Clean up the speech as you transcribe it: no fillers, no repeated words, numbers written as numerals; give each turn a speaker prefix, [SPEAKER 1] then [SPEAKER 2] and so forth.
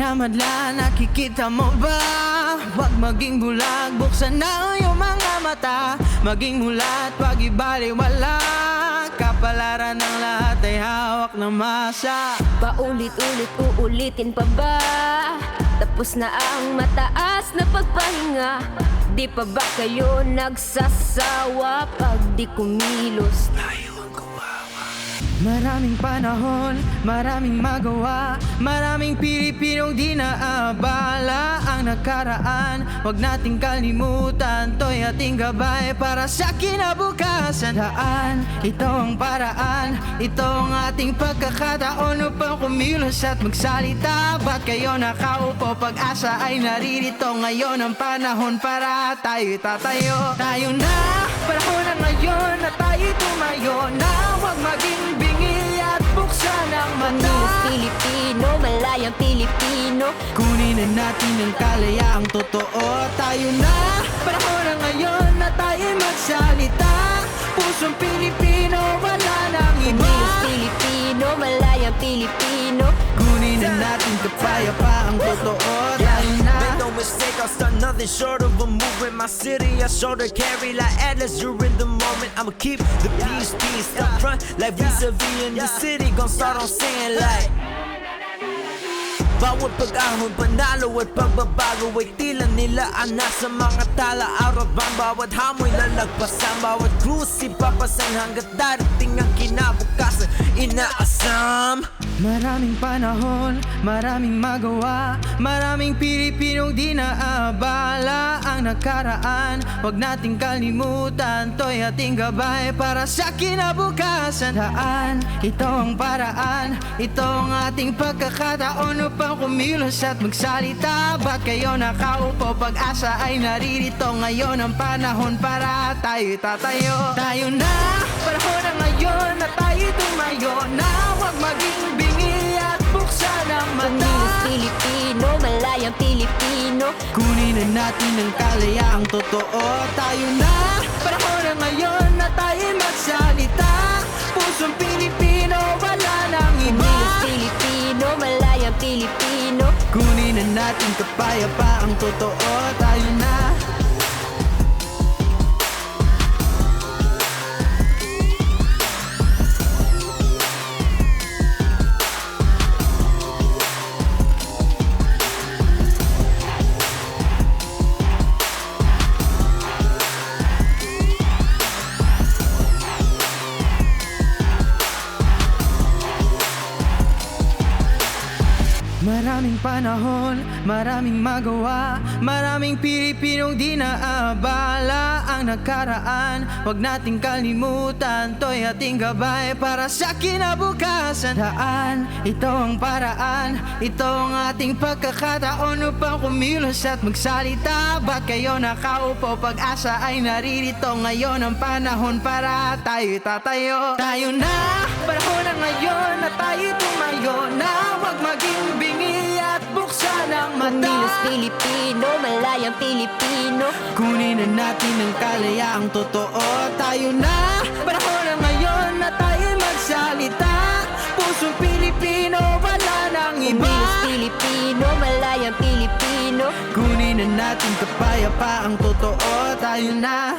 [SPEAKER 1] Minamadla, nakikita mo ba? Huwag maging bulag, buksan na iyong mga mata. Maging mulat, wag ibaliwala. Kapalaran ng lahat ay hawak ng masa.
[SPEAKER 2] Paulit-ulit, uulitin pa ba? Tapos na ang mataas na pagpahinga. Di pa ba kayo nagsasawa pag di kumilos?
[SPEAKER 1] Maraming panahon, maraming magawa. Maraming Pilipinong di naabala ang nakaraan. Huwag nating kalimutan, to'y ating gabay para sa kinabukasan. Daan, ito ang paraan, ito ang ating pagkakataon upang kumilos at magsalita. Ba't kayo nakaupo? Pag-asa ay naririto. Ngayon ang panahon para tayo'y tatayo. Tayo na, panahon na ngayon na tayo'y tumayo na. Huwag maging bingi at buksan ang mata.
[SPEAKER 2] Manilos Pilipino, malayang Pilipino.
[SPEAKER 1] Kunin na natin ang kalayaang totoo. Tayo na, panahon na ngayon na tayo'y magsalita. Pusong Pilipino, wala nang iba.
[SPEAKER 2] Manilos Pilipino, malayang Pilipino.
[SPEAKER 1] Kunin na natin kapayapaang totoo. Tayo na.
[SPEAKER 3] Make no mistake, I'll start nothing short of a movement. My city, I shoulder carry like Atlas during the moment. I'ma keep the peace up front like vis-a-vis in the city. Gon' start on saying like bawat pag-ahon, panalo at pagbabago ay tila nila nasa mga tala araban. Bawat hamoy lalagpasan, bawat krus ipapasan hanggat darating ang kinabukasan inaasam.
[SPEAKER 1] Maraming panahon, maraming magawa. Maraming Pilipinong di naabala ang nakaraan. Huwag nating kalimutan, to'y ating gabay para sa kinabukasan. Daan, ito ang paraan, ito ang ating pagkakataon upang kumilos at magsalita. Ba't kayo nakaupo? Pag-asa ay naririto. Ngayon ang panahon para tayo'y tatayo. Tayo na, panahon na ngayon na tayo'y tumayo na. Huwag maging bingi at buksan ang mata.
[SPEAKER 2] Manilos Pilipino, malayang Pilipino.
[SPEAKER 1] Kunin na natin ang kalayaang totoo. Tayo na, panahon na ngayon na tayo'y magsalita. Pusong Pilipino, wala nang iba.
[SPEAKER 2] Manilos Pilipino, malayang Pilipino.
[SPEAKER 1] Kunin na natin kapayapaang totoo. Tayo na. Maraming panahon, maraming magawa. Maraming Pilipinong di naabala ang nakaraan. Huwag nating kalimutan, to'y ating gabay para sa kinabukasan. Daan, ito ang paraan, ito ang ating pagkakataon upang kumilos at magsalita. Ba't kayo nakaupo? Pag-asa ay naririto. Ngayon ang panahon para tayo'y tatayo. Tayo na, panahon na ngayon na tayo'y tumayo na. Huwag maging bingi at buksan ang mata.
[SPEAKER 2] Manilos Pilipino, malayang Pilipino.
[SPEAKER 1] Kunin na natin ang kalayaang totoo. Tayo na, panahon na ngayon na tayo'y magsalita. Pusong Pilipino, wala nang iba.
[SPEAKER 2] Manilos Pilipino, malayang Pilipino.
[SPEAKER 1] Kunin na natin kapayapaang totoo. Tayo na.